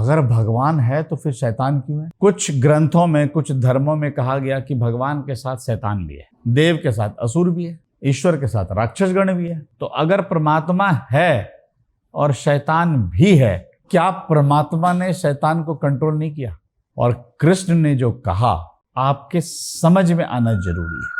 अगर भगवान है तो फिर शैतान क्यों है? कुछ ग्रंथों में, कुछ धर्मों में कहा गया कि भगवान के साथ शैतान भी है, देव के साथ असुर भी है, ईश्वर के साथ राक्षसगण भी है। तो अगर परमात्मा है और शैतान भी है, क्या परमात्मा ने शैतान को कंट्रोल नहीं किया? और कृष्ण ने जो कहा आपके समझ में आना जरूरी है।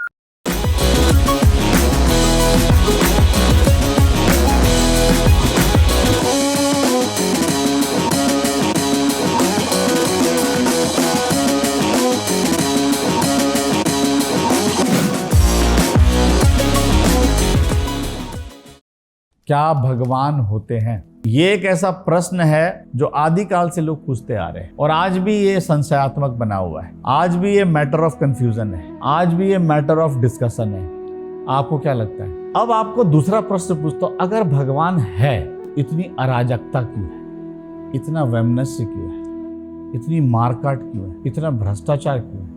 क्या भगवान होते हैं? ये एक ऐसा प्रश्न है जो आदिकाल से लोग पूछते आ रहे हैं और आज भी ये संशयात्मक बना हुआ है। आज भी ये मैटर ऑफ कंफ्यूजन है, आज भी ये मैटर ऑफ डिस्कशन है। आपको क्या लगता है? अब आपको दूसरा प्रश्न पूछता हूं, अगर भगवान है, इतनी अराजकता क्यों है? इतना वैमनस्य क्यों है? इतनी मारकाट क्यों है? इतना भ्रष्टाचार क्यों है?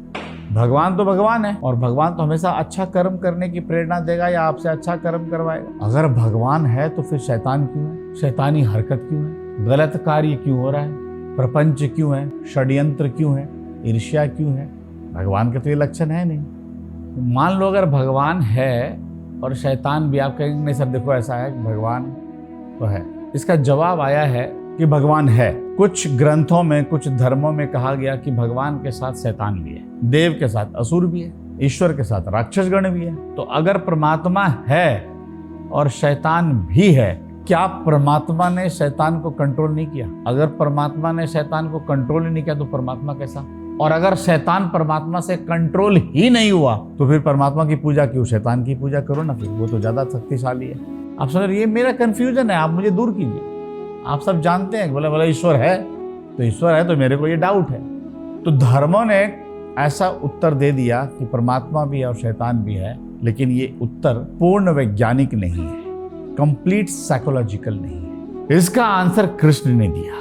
भगवान तो भगवान है और भगवान तो हमेशा अच्छा कर्म करने की प्रेरणा देगा या आपसे अच्छा कर्म करवाएगा। अगर भगवान है तो फिर शैतान क्यों है? शैतानी हरकत क्यों है? गलत कार्य क्यों हो रहा है? प्रपंच क्यों है? षड्यंत्र क्यों है? ईर्ष्या क्यों है? भगवान के तो ये लक्षण है नहीं। मान लो अगर भगवान है और शैतान भी, आप कहेंगे नहीं सर देखो ऐसा है, भगवान तो है। इसका जवाब आया है कि भगवान है। कुछ ग्रंथों में, कुछ धर्मों में कहा गया कि भगवान के साथ शैतान भी है, देव के साथ असुर भी है, ईश्वर के साथ राक्षसगण भी है। तो अगर परमात्मा है और शैतान भी है, क्या परमात्मा ने शैतान को कंट्रोल नहीं किया? अगर परमात्मा ने शैतान को कंट्रोल ही नहीं किया तो परमात्मा कैसा? और अगर शैतान परमात्मा से कंट्रोल ही नहीं हुआ तो फिर परमात्मा की पूजा क्यों? शैतान की पूजा करो ना, फिर वो तो ज्यादा शक्तिशाली है। आप समझ रहे, ये मेरा कंफ्यूजन है, आप मुझे दूर कीजिए। आप सब जानते हैं बोले बोले ईश्वर है तो ईश्वर है, तो मेरे को ये डाउट है। तो धर्मों ने ऐसा उत्तर दे दिया कि परमात्मा भी है और शैतान भी है, लेकिन ये उत्तर पूर्ण वैज्ञानिक नहीं है, कंप्लीट साइकोलॉजिकल नहीं है। इसका आंसर कृष्ण ने दिया,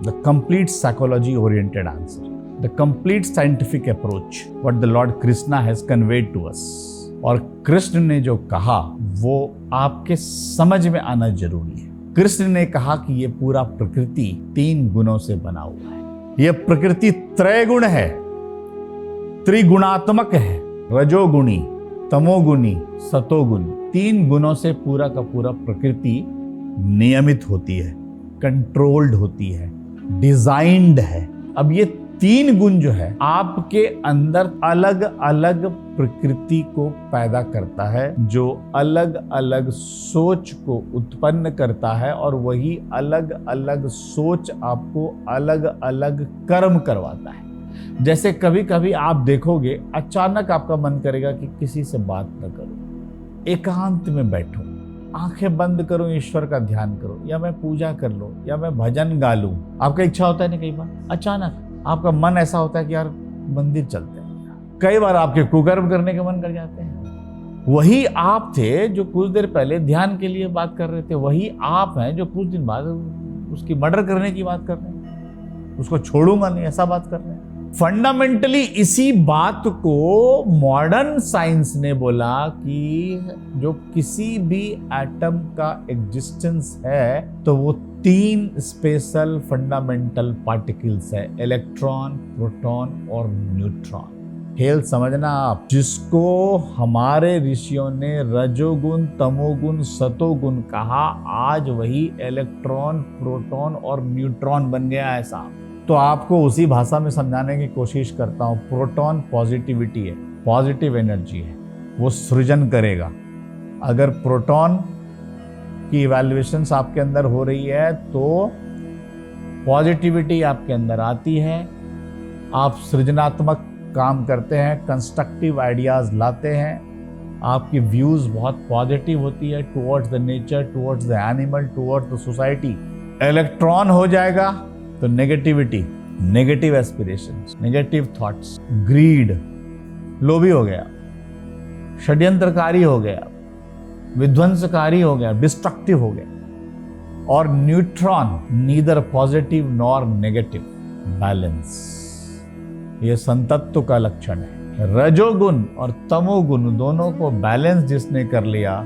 the complete psychology oriented answer, the complete scientific approach what the lord Krishna has conveyed to us. और कृष्ण ने जो कहा वो आपके समझ में आना जरूरी है। कृष्ण ने कहा कि ये पूरा प्रकृति 3 गुणों से बना हुआ है। यह प्रकृति त्रैगुण है, त्रिगुणात्मक है, रजोगुणी, तमोगुणी, सतोगुणी। 3 गुणों से पूरा का पूरा प्रकृति नियमित होती है, कंट्रोल्ड होती है, डिजाइंड है। अब ये 3 गुण जो है आपके अंदर अलग अलग प्रकृति को पैदा करता है, जो अलग अलग सोच को उत्पन्न करता है, और वही अलग अलग सोच आपको अलग अलग कर्म करवाता है। जैसे कभी कभी आप देखोगे अचानक आपका मन करेगा कि किसी से बात न करो, एकांत में बैठो, आंखें बंद करो, ईश्वर का ध्यान करो, या मैं पूजा कर लूं, या मैं भजन गा लूं। आपका इच्छा होता है ना, कई बार अचानक आपका मन ऐसा होता है कि यार मंदिर चलते हैं। कई बार आपके कुकर्म करने के मन कर जाते हैं। वही आप थे जो कुछ देर पहले ध्यान के लिए बात कर रहे थे, वही आप हैं जो कुछ दिन बाद उसकी मर्डर करने की बात कर रहे हैं, उसको छोड़ूंगा नहीं ऐसा बात कर रहे हैं। फंडामेंटली इसी बात को मॉडर्न साइंस ने बोला कि जो किसी भी एटम का एग्जिस्टेंस है तो वो 3 स्पेशल फंडामेंटल पार्टिकल्स है, इलेक्ट्रॉन, प्रोटॉन और न्यूट्रॉन। खेल समझना आप, जिसको हमारे ऋषियों ने रजोगुण, तमोगुण, सतोगुण कहा, आज वही इलेक्ट्रॉन, प्रोटॉन और न्यूट्रॉन बन गया है साहब। तो आपको उसी भाषा में समझाने की कोशिश करता हूं। प्रोटॉन पॉजिटिविटी है, पॉजिटिव एनर्जी है, वो सृजन करेगा। अगर प्रोटॉन की इवैल्यूएशंस आपके अंदर हो रही है तो पॉजिटिविटी आपके अंदर आती है, आप सृजनात्मक काम करते हैं, कंस्ट्रक्टिव आइडियाज लाते हैं, आपकी व्यूज बहुत पॉजिटिव होती है towards the nature, towards the animal, towards the society. Electron हो जाएगा तो negativity, negative aspirations, negative thoughts, greed, लोभी हो गया, षड्यंत्रकारी हो गया, विध्वंसकारी हो गया, डिस्ट्रक्टिव हो गया। और neutron neither positive nor negative, balance. ये संतत्व का लक्षण है। रजोगुण और तमोगुण दोनों को बैलेंस जिसने कर लिया,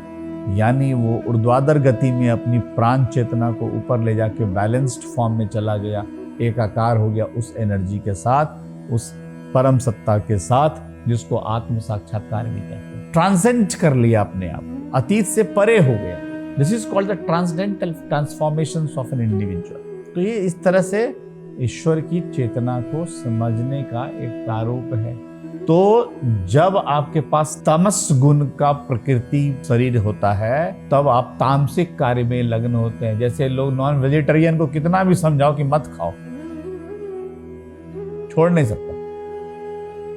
यानी वो ऊर्ध्वाधर गति में अपनी प्राण चेतना को ऊपर ले जाके बैलेंस्ड फॉर्म में चला गया, एकाकार हो गया उस एनर्जी के साथ, उस परम सत्ता के साथ, जिसको आत्म साक्षात्कार भी कहते हैं। ट्रांसेंड कर लिया अपने आप, अतीत से परे हो गया। This is called the transcendental transformation of an individual. तो ये इस तरह से ईश्वर की चेतना को समझने का एक प्रारूप है। तो जब आपके पास तामस गुण का प्रकृति शरीर होता है, तब आप तामसिक कार्य में लग्न होते हैं। जैसे लोग नॉन वेजिटेरियन को कितना भी समझाओ कि मत खाओ, छोड़ नहीं सकता।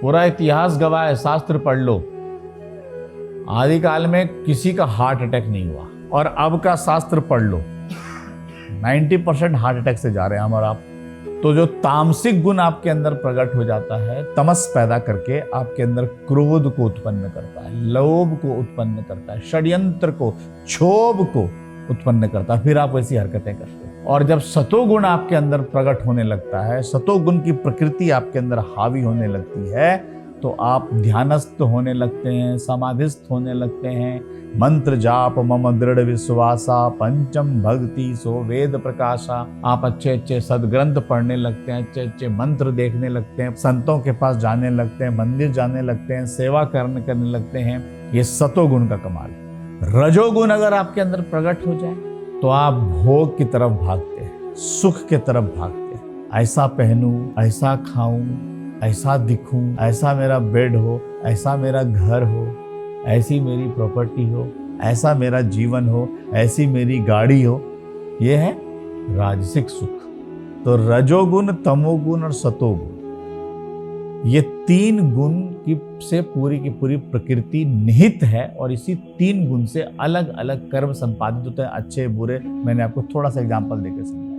पूरा इतिहास गवाह है, शास्त्र पढ़ लो, आदिकाल में किसी का हार्ट अटैक नहीं हुआ, और अब का शास्त्र पढ़ लो 90% हार्ट अटैक से जा रहे हैं हम और आप। तो जो तामसिक गुण आपके अंदर प्रकट हो जाता है, तमस पैदा करके आपके अंदर क्रोध को उत्पन्न करता है, लोभ को उत्पन्न करता है, षड्यंत्र को, क्षोभ को उत्पन्न करता है, फिर आप वैसी हरकतें करते हैं। और जब सतोगुण आपके अंदर प्रकट होने लगता है, सतोगुण की प्रकृति आपके अंदर हावी होने लगती है, तो आप ध्यानस्थ होने लगते हैं, समाधिस्थ होने लगते हैं। मंत्र जाप मम दृढ़ विश्वासा, पंचम भक्ति सो वेद प्रकाशा। आप अच्छे अच्छे सदग्रंथ पढ़ने लगते हैं, अच्छे अच्छे मंत्र देखने लगते हैं, संतों के पास जाने लगते हैं, मंदिर जाने लगते हैं, सेवा करने लगते हैं। ये सतोगुण का कमाल। रजोगुण अगर आपके अंदर प्रकट हो जाए तो आप भोग की तरफ भागते हैं, सुख की तरफ भागते हैं। ऐसा पहनूं, ऐसा खाऊं, ऐसा दिखूं, ऐसा मेरा बेड हो, ऐसा मेरा घर हो, ऐसी मेरी प्रॉपर्टी हो, ऐसा मेरा जीवन हो, ऐसी मेरी गाड़ी हो। ये है राजसिक सुख। तो रजोगुण, तमोगुण और सतोगुण, ये तीन गुण की से पूरी की पूरी प्रकृति निहित है, और इसी तीन गुण से अलग अलग कर्म संपादित होते हैं, अच्छे बुरे। मैंने आपको थोड़ा सा एग्जांपल देकर समझाया।